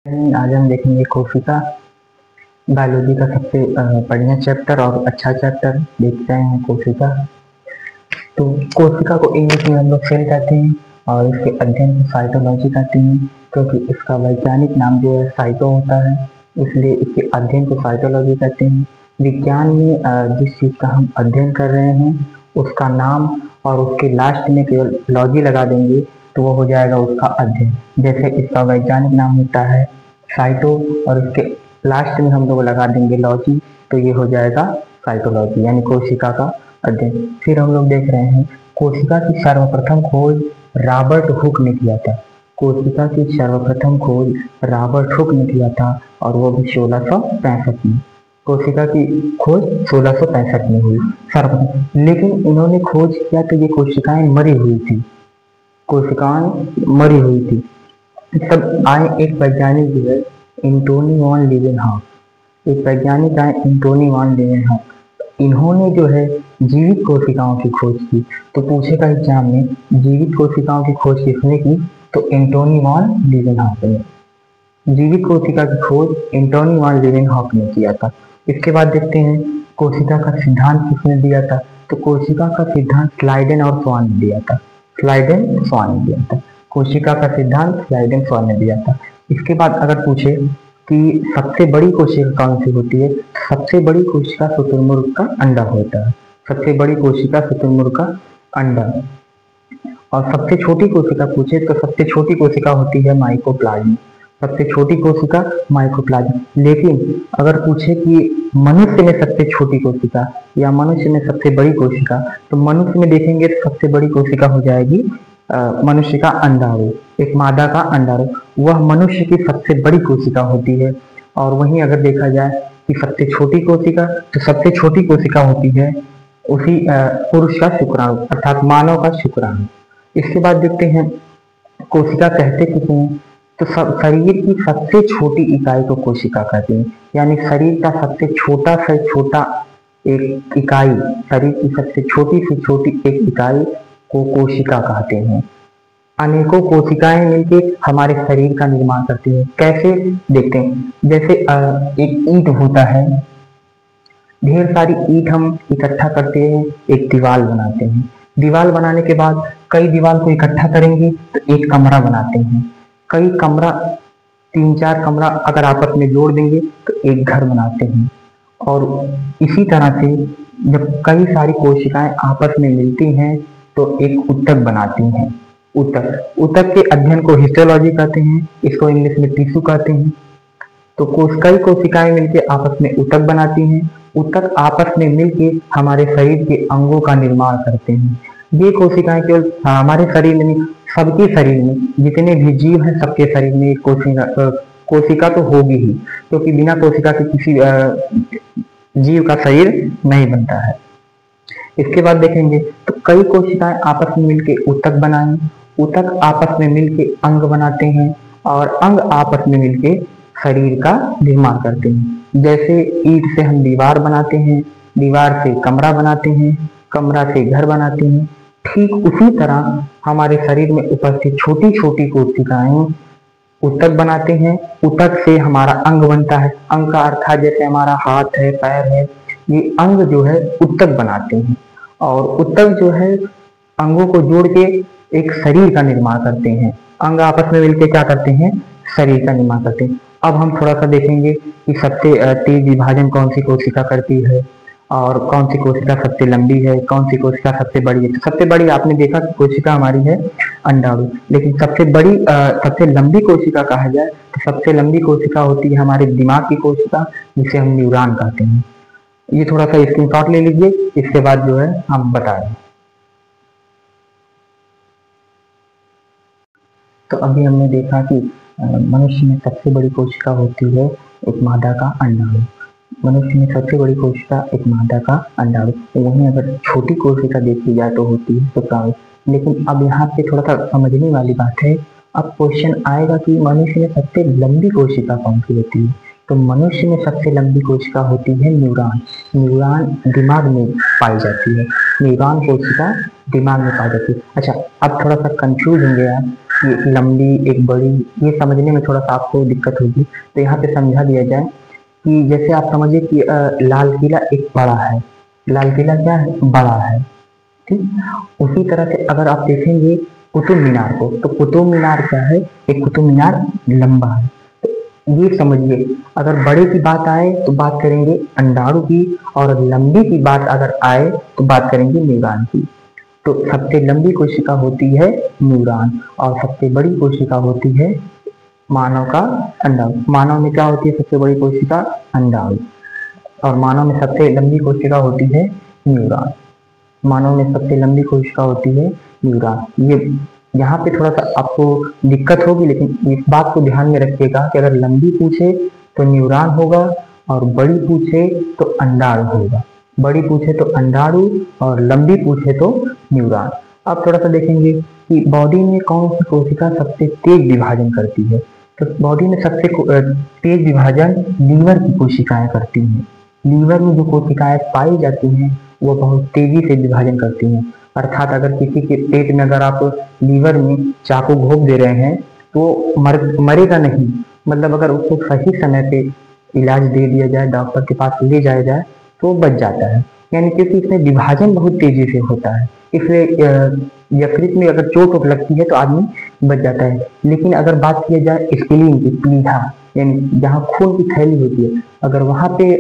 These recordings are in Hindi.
आज हम देखेंगे कोशिका बायोलॉजी का सबसे बढ़िया चैप्टर और अच्छा चैप्टर देख रहे हैं कोशिका। तो कोशिका को इंग्लिश में हम लोग सेल कहते हैं और इसके अध्ययन को साइटोलॉजी कहते हैं, क्योंकि इसका वैज्ञानिक नाम जो है साइटो होता है, इसलिए इसके अध्ययन को साइटोलॉजी कहते हैं। विज्ञान में जिस चीज़ का हम अध्ययन कर रहे हैं उसका नाम और उसके लास्ट में केवल लॉजी लगा देंगे तो वो हो जाएगा उसका अध्ययन। जैसे इसका वैज्ञानिक नाम होता है साइटो और इसके लास्ट में हम लोग लगा देंगे लॉजी तो ये हो जाएगा साइटोलॉजी, यानी कोशिका का अध्ययन। फिर हम लोग देख रहे हैं कोशिका की सर्वप्रथम खोज रॉबर्ट हुक ने किया था। कोशिका की सर्वप्रथम खोज रॉबर्ट हुक ने किया था और वो भी 1665 में। कोशिका की खोज 1665 में हुई सर्वप्रथम, लेकिन इन्होंने खोज किया तो ये कोशिकाएं मरी हुई थी, कोशिकाएं मरी हुई थी। तब आए एक वैज्ञानिक जो है एंटोनी वॉन लीवेनहॉक। एक वैज्ञानिक आए एंटोनी वॉन लीवेनहॉक, इन्होंने जो है जीवित कोशिकाओं की खोज की। तो पूछेगा एग्जाम में जीवित कोशिकाओं की खोज किसने की, तो एंटोनी वॉन लीवेनहॉक ने। जीवित कोशिका की खोज एंटोनी वॉन लीवेनहॉक ने किया था। इसके बाद देखते हैं कोशिका का सिद्धांत किसने दिया था, तो कोशिका का सिद्धांत स्लाइडेन और स्वान ने दिया था। स्लाइडेन स्वान ने दिया था। कोशिका का सिद्धांत स्लाइडेन स्वान ने दिया था। इसके बाद अगर पूछे कि सबसे बड़ी कोशिका कौन सी होती है, सबसे बड़ी कोशिका शुतुरमुर्ग का अंडा होता है। सबसे बड़ी कोशिका शुतुरमुर्ग का अंडा। और सबसे छोटी कोशिका पूछे तो सबसे छोटी कोशिका होती है माइकोप्लाज्म। सबसे छोटी कोशिका माइकोप्लाज्म। लेकिन अगर पूछे कि मनुष्य में सबसे छोटी कोशिका या मनुष्य में सबसे बड़ी कोशिका, तो मनुष्य में देखेंगे तो सबसे बड़ी कोशिका हो जाएगी मनुष्य का अंडाणु, एक मादा का अंडाणु, वह मनुष्य की सबसे बड़ी कोशिका होती है। और वहीं अगर देखा जाए कि सबसे छोटी कोशिका, तो सबसे छोटी कोशिका होती है उसी पुरुष का शुक्राणु, अर्थात मानव का शुक्राणु। इसके बाद देखते हैं कोशिका कहते किसे हैं, तो शरीर की सबसे छोटी इकाई को कोशिका कहते हैं। यानी शरीर का सबसे छोटा से छोटा एक इकाई, शरीर की सबसे छोटी से छोटी एक इकाई को कोशिका कहते हैं। अनेकों कोशिकाएं मिलकर हमारे शरीर का निर्माण करती हैं। कैसे देखते हैं, जैसे एक ईंट होता है, ढेर सारी ईंट हम इकट्ठा करते हैं, एक दीवार बनाते हैं। दीवार बनाने के बाद कई दीवार को इकट्ठा करेंगे तो एक कमरा बनाते हैं। कई कमरा, 3-4 कमरा अगर आपस में जोड़ देंगे तो एक घर बनाते हैं। और इसी तरह से जब कई सारी कोशिकाएं आपस में मिलती हैं तो एक ऊतक बनाती हैं। ऊतक, ऊतक के अध्ययन को हिस्टोलॉजी कहते हैं, इसको इंग्लिश में टिश्यू कहते हैं। तो कई कोशिकाएं मिलकर आपस में ऊतक बनाती हैं। ऊतक आपस में मिलकर हमारे शरीर के अंगों का निर्माण करते हैं। ये कोशिकाएं केवल हमारे शरीर में, सबके शरीर में, जितने भी जीव हैं सबके शरीर में एक कोशिका तो होगी ही, क्योंकि बिना कोशिका के किसी जीव का शरीर नहीं बनता है। इसके बाद देखेंगे तो कई कोशिकाएं आपस में मिलकर ऊतक बनाएं, ऊतक आपस में मिलकर अंग बनाते हैं और अंग आपस में मिलकर शरीर का निर्माण करते हैं। जैसे ईंट से हम दीवार बनाते हैं, दीवार से कमरा बनाते हैं, कमरा से घर बनाते हैं, ठीक उसी तरह हमारे शरीर में उपस्थित छोटी छोटी कोशिकाएं ऊतक बनाते हैं। ऊतक से हमारा अंग बनता है। अंग का अर्थ है जैसे हमारा हाथ है, पैर है, ये अंग जो है ऊतक बनाते हैं। और ऊतक जो है अंगों को जोड़ के एक शरीर का निर्माण करते हैं। अंग आपस में मिलकर क्या करते हैं, शरीर का निर्माण करते हैं। अब हम थोड़ा सा देखेंगे कि सबसे तेज विभाजन कौन सी कोशिका करती है और कौन सी कोशिका सबसे लंबी है, कौन सी कोशिका सबसे बड़ी है। सबसे बड़ी आपने देखा कि कोशिका हमारी है अंडाणु, लेकिन सबसे बड़ी सबसे लंबी कोशिका कहा जाए तो सबसे लंबी कोशिका होती है हमारे दिमाग की कोशिका, जिसे हम न्यूरॉन कहते हैं। ये थोड़ा सा स्क्रीनशॉट ले लीजिए, इसके बाद जो है हम बता रहे हैं। तो अभी हमने देखा कि मनुष्य में सबसे बड़ी कोशिका होती है एक मादा का अंडाणु। मनुष्य में सबसे बड़ी कोशिका एक मादा का अंडाणु। वहीं अगर छोटी कोशिका देखी जाए तो होती है शुक्राणु। लेकिन अब यहाँ पे थोड़ा सा समझने वाली बात है। अब क्वेश्चन आएगा कि मनुष्य में सबसे लंबी कोशिका कौन सी होती है, तो मनुष्य में सबसे लंबी कोशिका होती है न्यूरॉन। न्यूरॉन दिमाग में पाई जाती है। न्यूरॉन कोशिका दिमाग में पाई जाती है। अच्छा, अब थोड़ा सा कंफ्यूज होंगे आप एक लंबी एक बड़ी, ये समझने में थोड़ा सा आपको दिक्कत होगी, तो यहाँ पे समझा दिया जाए कि जैसे आप समझिए कि लाल किला एक बड़ा है, लाल किला क्या है, बड़ा है, ठीक। उसी तरह से अगर आप देखेंगे कुतुब मीनार को, तो कुतुब मीनार क्या है, एक कुतुब मीनार लंबा है। तो ये समझिए, अगर बड़े की बात आए तो बात करेंगे अंडाणु की, और लंबी की बात अगर आए तो बात करेंगे न्यूरॉन की। तो सबसे लंबी कोशिका होती है न्यूरॉन, और सबसे बड़ी कोशिका होती है मानव का अंडाणु। मानव में क्या होती है सबसे बड़ी कोशिका, अंडाणु, और मानव में सबसे लंबी कोशिका होती है न्यूरॉन। मानव में सबसे लंबी कोशिका होती है न्यूरॉन। ये यहाँ पे थोड़ा सा आपको दिक्कत होगी, लेकिन इस बात को ध्यान में रखिएगा कि अगर लंबी पूछे तो न्यूरॉन होगा, और बड़ी पूछे तो अंडाणु होगा। बड़ी पूछे तो अंडाणु, और लंबी पूछे तो न्यूरॉन। अब थोड़ा सा देखेंगे कि बॉडी में कौन सी कोशिका सबसे तेज विभाजन करती है। तो बॉडी में सबसे तेज विभाजन लीवर की कोशिकाएं करती हैं। लीवर में जो कोशिकाएं पाई जाती हैं वो बहुत तेजी से विभाजन करती हैं। अर्थात अगर किसी के पेट में अगर आप लीवर में चाकू घोंप दे रहे हैं तो मरेगा नहीं, मतलब अगर उसको सही समय पे इलाज दे दिया जाए, डॉक्टर के पास ले जाया जाए तो बच जाता है। यानी क्योंकि इसमें विभाजन बहुत तेजी से होता है, इसलिए यकृत में अगर चोट वोट लगती है तो आदमी बच जाता है। लेकिन अगर बात किया जाए स्प्लीन की, प्लीहा यानी जहाँ खून की थैली होती है, अगर वहां पे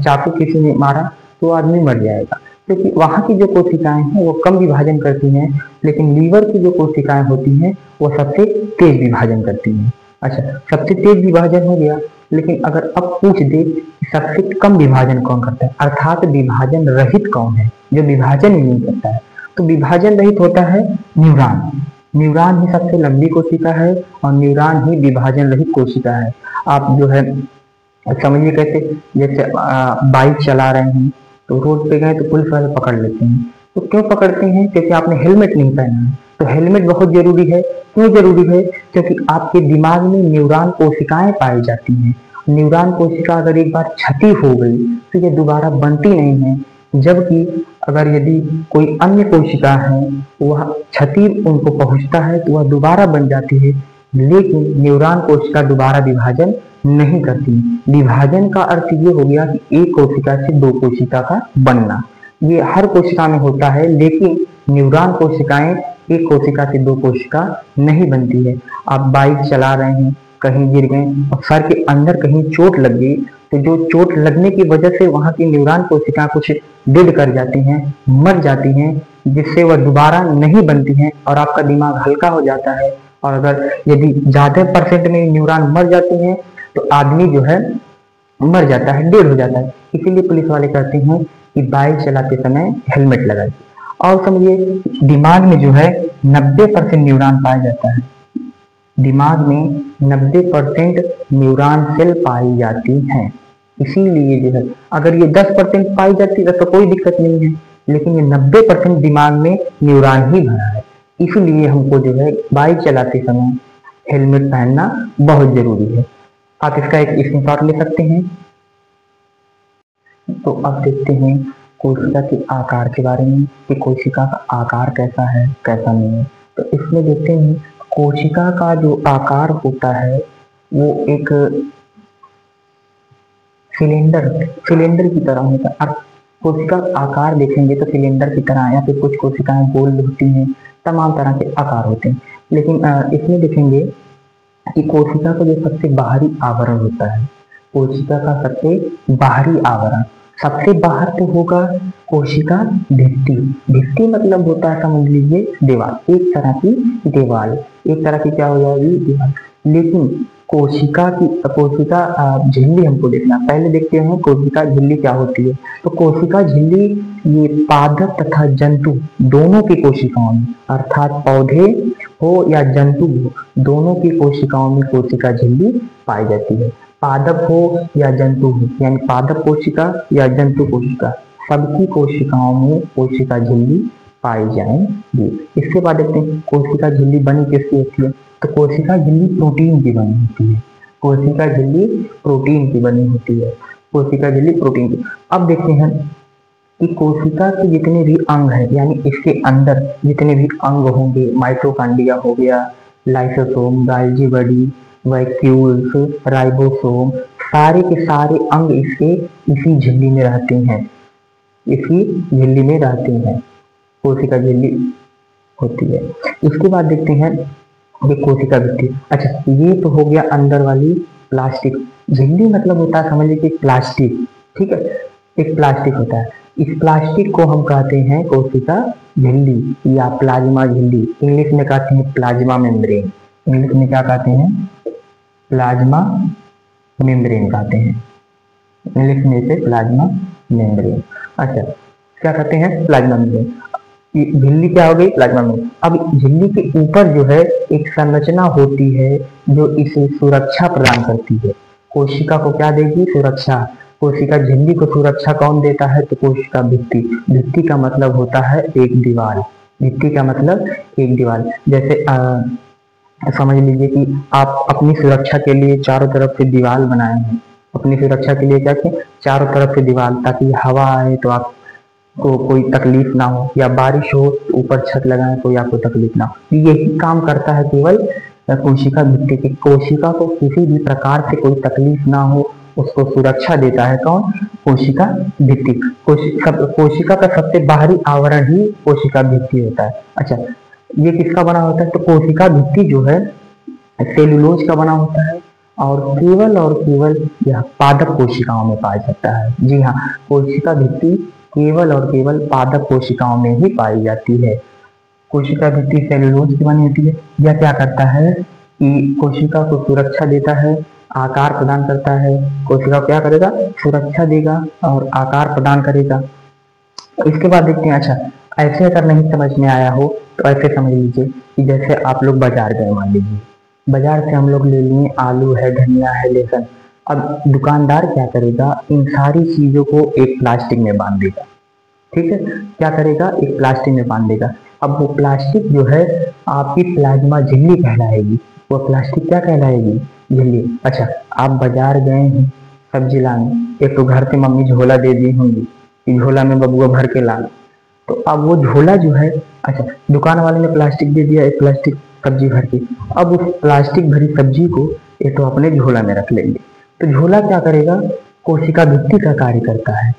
चाकू किसी ने मारा तो आदमी मर जाएगा, क्योंकि वहां की जो कोशिकाएं हैं वो कम विभाजन करती हैं, लेकिन लीवर की जो कोशिकाएं होती हैं वो सबसे तेज विभाजन करती हैं। अच्छा, सबसे तेज विभाजन हो गया, लेकिन अगर अब पूछ दे सबसे कम विभाजन कौन करता है, अर्थात विभाजन रहित कौन है, जो विभाजन ही नहीं करता है, तो विभाजन रहित होता है न्यूरॉन। न्यूरॉन ही सबसे लंबी कोशिका है, और न्यूरॉन ही विभाजन रहित कोशिका है। आप जो है समझिए कैसे, जैसे बाइक चला रहे हैं तो रोड पे गए तो पुलिस वाले पकड़ लेते हैं। तो क्यों पकड़ते हैं, क्योंकि आपने हेलमेट नहीं पहना है। तो हेलमेट बहुत जरूरी है। क्यों जरूरी है, क्योंकि आपके दिमाग में न्यूरॉन कोशिकाएं पाई जाती हैं। न्यूरॉन कोशिका अगर एक बार क्षति हो गई तो ये दोबारा बनती नहीं है, जबकि अगर यदि कोई अन्य कोशिका है वह क्षति उनको पहुंचता है तो वह दोबारा बन जाती है, लेकिन न्यूरॉन कोशिका दोबारा विभाजन नहीं करती। विभाजन का अर्थ ये हो गया कि एक कोशिका से दो कोशिका का बनना, ये हर कोशिका में होता है, लेकिन न्यूरॉन कोशिकाएं एक कोशिका से दो कोशिका नहीं बनती है। आप बाइक चला रहे हैं, कहीं गिर गए और सर के अंदर कहीं चोट लग गई, तो जो चोट लगने की वजह से वहां की न्यूरॉन कोशिका कुछ डेड कर जाती हैं, मर जाती हैं, जिससे वह दोबारा नहीं बनती हैं और आपका दिमाग हल्का हो जाता है। और अगर यदि ज्यादा परसेंट में न्यूरॉन मर जाते हैं तो आदमी जो है मर जाता है, डेड हो जाता है। इसीलिए पुलिस वाले कहते हैं कि बाइक चलाते समय हेलमेट लगाइए। और समझिए, दिमाग में जो है 90% न्यूरॉन पाया जाता है। दिमाग में 90% न्यूरॉन सेल पाई जाती हैं। इसीलिए जो है अगर ये 10% पाई जाती है तो कोई दिक्कत नहीं है, लेकिन ये 90% दिमाग में न्यूरॉन ही भरा है। इसलिए हमको जो है बाइक चलाते समय हेलमेट पहनना बहुत जरूरी है। आप इसका एक स्क्रीनशॉट ले सकते हैं। तो अब देखते हैं कोशिका के आकार के बारे में कि कोशिका का आकार कैसा है कैसा नहीं है। तो इसमें देखते हैं कोशिका का जो आकार होता है वो एक सिलेंडर की तरह होता है। अब कोशिका आकार देखेंगे तो सिलेंडर की तरह, या फिर कुछ कोशिकाएं गोल होती हैं, तमाम तरह के आकार होते हैं। लेकिन इसमें देखेंगे कि कोशिका का जो सबसे बाहरी आवरण होता है, कोशिका का सबसे बाहरी आवरण, सबसे बाहर तो होगा कोशिका भित्ति। भित्ति मतलब होता है, समझ लीजिए, दीवार, एक तरह की दीवार, एक तरह की क्या हो जाएगी, दीवार। लेकिन कोशिका झिल्ली हमको देखना, पहले देखते हैं कोशिका झिल्ली क्या होती है। तो कोशिका झिल्ली ये पादप तथा जंतु दोनों की कोशिकाओं में, अर्थात पौधे हो या जंतु हो, दोनों की कोशिकाओं में कोशिका झिल्ली पाई जाती है। पादप हो या जंतु हो, यानी पादप कोशिका या जंतु कोशिका, सबकी कोशिकाओं में कोशिका झिल्ली पाई जाएंगी। इसके बाद देखते हैं कोशिका झिल्ली बनी किसकी होती है। तो कोशिका झिल्ली प्रोटीन की बनी होती है। कोशिका झिल्ली प्रोटीन की बनी होती है। कोशिका झिल्ली प्रोटीन की। अब देखते हैं कि कोशिका के जितने भी अंग हैं, यानी इसके अंदर जितने भी अंग होंगे, माइटोकॉन्ड्रिया हो गया, लाइसोसोम, गाल्जी बॉडी, वैक्यूल्स, राइबोसोम, सारे के सारे अंग इसके इसी झिल्ली में रहते हैं, इसी झिल्ली में रहते हैं, कोशिका झिल्ली होती है। इसके बाद देखते हैं ये कोशिका भित्ति। अच्छा, ये तो हो गया अंदर वाली प्लास्टिक झिल्ली, मतलब होता है समझ लीजिए प्लास्टिक, ठीक है, एक प्लास्टिक होता है। इस प्लास्टिक को हम कहते हैं कोशिका झिल्ली या प्लाज्मा झिल्ली, इंग्लिश में कहते हैं प्लाज्मा मेम्ब्रेन। इंग्लिश में क्या कहते हैं? प्लाज्मा मेम्ब्रेन कहते हैं, इंग्लिश में इसे प्लाज्मा मेम्ब्रेन। अच्छा, क्या कहते हैं? Plasma membrane. झिल्ली क्या हो गई? Plasma membrane. अब झिल्ली के ऊपर जो है एक संरचना होती है जो इसे सुरक्षा प्रदान करती है। कोशिका को क्या देगी? सुरक्षा। कोशिका झिल्ली को सुरक्षा कौन देता है? तो कोशिका भित्ति। भित्ति का मतलब होता है एक दीवार। भित्ति का मतलब एक दीवार। जैसे समझ लीजिए कि आप अपनी सुरक्षा के लिए चारों तरफ से दीवार बनाए हैं। अपनी सुरक्षा के लिए क्या किया? चारों तरफ से दीवार, ताकि हवा आए तो आपको कोई तकलीफ ना हो, या बारिश हो तो ऊपर छत लगाए कोई आपको तकलीफ ना हो। यही काम करता है केवल कोशिका भित्ति की। कोशिका को किसी भी प्रकार से कोई तकलीफ ना हो उसको सुरक्षा देता है कौन? कोशिका भित्ति। कोशिका का सबसे बाहरी आवरण ही कोशिका भित्ति होता है। अच्छा, ये किसका बना होता है? तो कोशिका भित्ति जो है सेलुलोज का बना होता है और केवल यह पादप कोशिकाओं में पाया जाता है। जी हाँ, कोशिका भित्ति केवल और केवल पादप कोशिकाओं में ही पाई जाती है। कोशिका भित्ति सेलुलोज की बनी होती है। यह क्या करता है कि कोशिका को सुरक्षा देता है, आकार प्रदान करता है। कोशिका को क्या करेगा? सुरक्षा देगा और आकार प्रदान करेगा। इसके बाद देखते हैं, अच्छा ऐसे अगर नहीं समझ में आया हो तो ऐसे समझ लीजिए कि जैसे आप लोग बाजार गए, मान लीजिए बाजार से हम लोग ले लिए आलू है, धनिया है, लहसुन। अब दुकानदार क्या करेगा? इन सारी चीजों को एक प्लास्टिक में बांध देगा, ठीक है। क्या करेगा? एक प्लास्टिक में बांध देगा। अब वो प्लास्टिक जो है आपकी प्लाज्मा झिल्ली कहलाएगी। वो प्लास्टिक क्या कहलाएगी? झिल्ली। अच्छा, आप बाजार गए हैं सब्जी लाने, एक तो घर से मम्मी झोला दे दी होंगी कि झोला में बबुआ भर के लाना, तो अब वो झोला जो है, अच्छा दुकान वाले ने प्लास्टिक दे दिया, एक प्लास्टिक सब्जी भर के। अब उस प्लास्टिक भरी सब्जी को ये तो अपने झोला में रख लेंगे। तो झोला क्या करेगा? कोशिका भित्ति का कार्य करता है।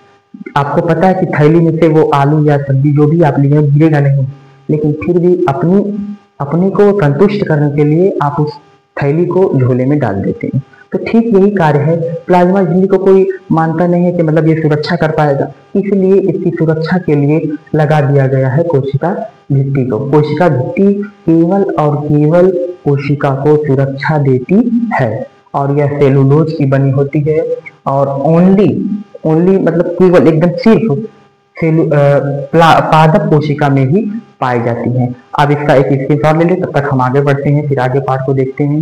आपको पता है कि थैली में से वो आलू या सब्जी जो भी आप लिए गिरेगा नहीं, लेकिन फिर भी अपने को संतुष्ट करने के लिए आप उस थैली को झोले में डाल देते हैं। तो ठीक यही कार्य है। प्लाज्मा झिल्ली को कोई मानता नहीं है कि मतलब ये सुरक्षा कर पाएगा, इसलिए इसकी सुरक्षा के लिए लगा दिया गया है कोशिका भित्ति को। कोशिका भित्ति केवल और केवल कोशिका को सुरक्षा देती है और यह सेलुलोज की बनी होती है और ओनली मतलब केवल एकदम सिर्फ पादप कोशिका में ही पाई जाती है। अब इसका एक स्क्रीनशॉट ले लें, तब तक हम आगे बढ़ते हैं, फिर आगे पार्ट को देखते हैं।